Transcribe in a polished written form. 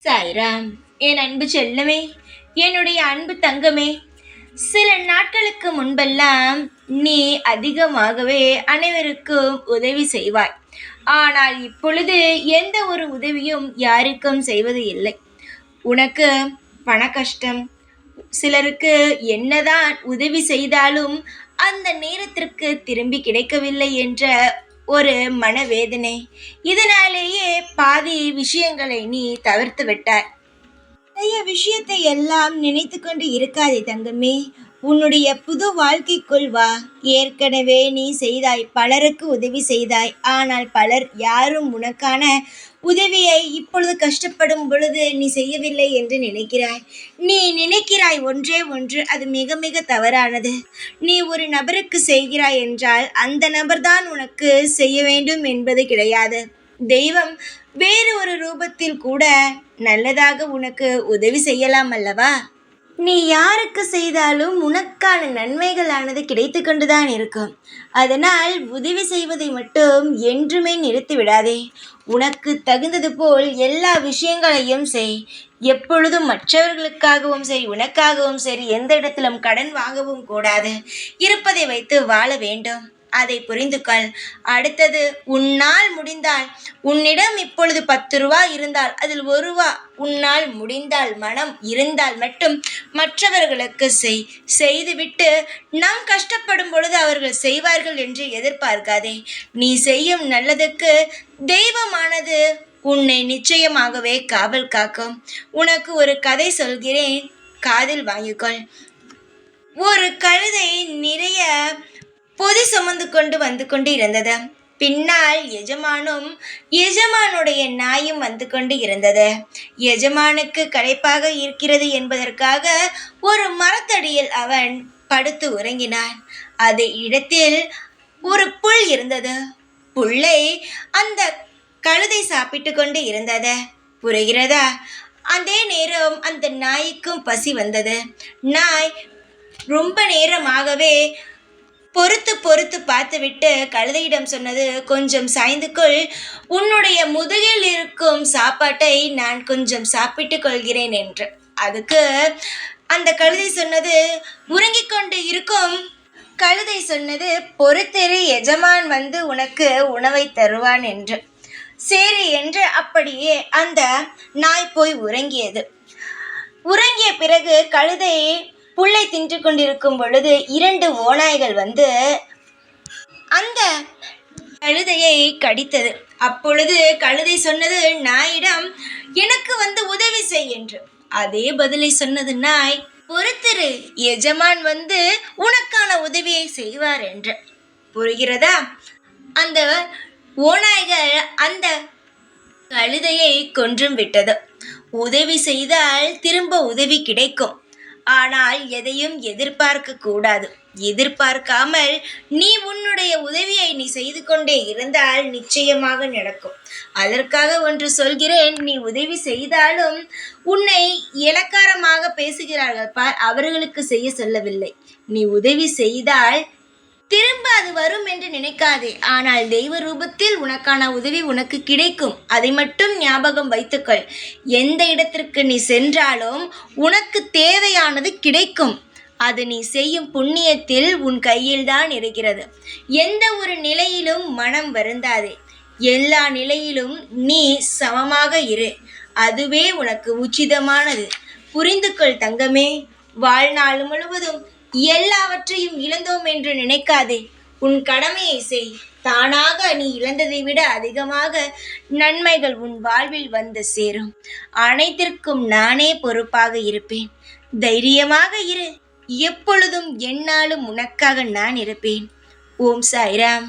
சாய்ராம். என் அன்பு செல்லமே, என்னுடைய அன்பு தங்கமே, சில நாட்களுக்கு முன்பெல்லாம் நீ அதிகமாகவே அனைவருக்கும் உதவி செய்வாய். ஆனால் இப்பொழுது எந்த ஒரு உதவியும் யாருக்கும் செய்வது இல்லை. உனக்கு பண கஷ்டம், சிலருக்கு என்னதான் உதவி செய்தாலும் அந்த நேரத்திற்கு திரும்பி கிடைக்கவில்லை என்ற ஒரு மனவேதனை. இதனாலேயே பாதி விஷயங்களை நீ தவிர்த்து விட்டாய். பழைய விஷயத்தை எல்லாம் நினைத்து கொண்டு இருக்காதே தங்கமே. உன்னுடைய புது வாழ்க்கைக்குள் வா. ஏற்கனவே நீ செய்தாய், பலருக்கு உதவி செய்தாய். ஆனால் பலர் யாரும் உனக்கான உதவியை இப்பொழுது கஷ்டப்படும் பொழுது நீ செய்யவில்லை என்று நினைக்கிறாய். நீ நினைக்கிறாய் ஒன்றே ஒன்று, அது மிக மிக தவறானது. நீ ஒரு நபருக்கு செய்கிறாய் என்றால் அந்த நபர்தான் உனக்கு செய்ய வேண்டும் என்பது கிடையாது. தெய்வம் வேறு ஒரு ரூபத்தில் கூட நல்லதாக உனக்கு உதவி செய்யலாம் அல்லவா? நீ யாருக்கு செய்தாலும் உனக்கான நன்மைகளானது கிடைத்து கொண்டுதான் இருக்கும். அதனால் உதவி செய்வதை மட்டும் என்றுமே நிறுத்தி விடாதே. உனக்கு தகுந்தது போல் எல்லா விஷயங்களையும் செய். எப்பொழுதும் மற்றவர்களுக்காகவும் சரி, உனக்காகவும் சரி, எந்த இடத்திலும் கடன் வாங்கவும் கூடாது. இருப்பதை வைத்து வாழ வேண்டும். அதை புரிந்து கொள். அடுத்தது, உன்னால் முடிந்தால், உன்னிடம் இப்பொழுது 10 ரூபாய் இருந்தால் அதில் 1 ரூபாய் உன்னால் முடிந்தால், மனம் இருந்தால் மட்டும் மற்றவர்களுக்கு செய்துவிட்டு நாம் கஷ்டப்படும் பொழுது அவர்கள் செய்வார்கள் என்று எதிர்பார்க்காதே. நீ செய்யும் நல்லதுக்கு தெய்வமானது உன்னை நிச்சயமாகவே காவல் காக்கும். உனக்கு ஒரு கதை சொல்கிறேன், காதில் வாங்கிக்கொள். ஒரு கழுதை நிறைய பொதி சுமந்து கொண்டு வந்து கொண்டு இருந்தது. பின்னால் எஜமானும் எஜமானுடைய நாயும் வந்து கொண்டு இருந்தது. எஜமானுக்கு களைப்பாக இருக்கிறது என்பதற்காக ஒரு மரத்தடியில் அவன் படுத்து உறங்கினான். அதே இடத்தில் ஒரு புல் இருந்தது. புல்லை அந்த கழுதை சாப்பிட்டு கொண்டு இருந்தது. புரிகிறதா? அதே நேரம் அந்த நாய்க்கும் பசி வந்தது. நாய் ரொம்ப நேரமாகவே பொறுத்து பார்த்துவிட்டு கழுதையிடம் சொன்னது, கொஞ்சம் சாய்ந்து கொள், உன்னுடைய முதுகில் இருக்கும் சாப்பாட்டை நான் கொஞ்சம் சாப்பிட்டு கொள்கிறேன் என்று. அதுக்கு அந்த கழுதை சொன்னது, உறங்கிக் கொண்டு இருக்கும் கழுதை சொன்னது, பொறுத்திரு, எஜமான் வந்து உனக்கு உணவை தருவான் என்று. சரி என்று அப்படியே அந்த நாய் போய் உறங்கியது. உறங்கிய பிறகு கழுதை புல்லை தின்று கொண்டிருக்கும் பொழுது 2 ஓநாய்கள் வந்து அந்த கழுதையை கடித்தது. அப்பொழுது கழுதை சொன்னது நாயிடம், எனக்கு வந்து உதவி செய் என்று. அதே பதிலை சொன்னது நாய், பொறுத்திரு, எஜமான் வந்து உனக்கான உதவியை செய்வார் என்று. புரிகிறதா? அந்த ஓநாய்கள் அந்த கழுதையை கொன்றும் விட்டது. உதவி செய்தால் திரும்ப உதவி கிடைக்கும். ஆனால் எதையும் எதிர்பார்க்க கூடாது. எதிர்பார்க்காமல் நீ உன்னுடைய உதவியை நீ செய்து கொண்டே இருந்தால் நிச்சயமாக நடக்கும். அதற்காக ஒன்று சொல்கிறேன், நீ உதவி செய்தாலும் உன்னை இளக்காரமாக பேசுகிறார்கள் பார், அவர்களுக்கு செய்ய சொல்லவில்லை. நீ உதவி செய்தால் திரும்ப அது வரும் என்று நினைக்காதே. ஆனால் தெய்வ ரூபத்தில் உனக்கான உதவி உனக்கு கிடைக்கும். அதை மட்டும் ஞாபகம் வைத்துக்கொள். எந்த இடத்திற்கு நீ சென்றாலும் உனக்கு தேவையானது கிடைக்கும். அது நீ செய்யும் புண்ணியத்தில் உன் கையில்தான் இருக்கிறது. எந்த ஒரு நிலையிலும் மனம் வருந்தாதே. எல்லா நிலையிலும் நீ சமமாக இரு. அதுவே உனக்கு உச்சிதமானது. புரிந்து கொள் தங்கமே. வாழ்நாள் முழுவதும் எல்லாவற்றையும் இழந்தோம் என்று நினைக்காதே. உன் கடமையை செய். தானாக நீ இழந்ததை விட அதிகமாக நன்மைகள் உன் வாழ்வில் வந்து சேரும். அனைத்திற்கும் நானே பொறுப்பாக இருப்பேன். தைரியமாக இரு. எப்பொழுதும் என்னாலும் உனக்காக நான் இருப்பேன். ஓம் சாய்ராம்.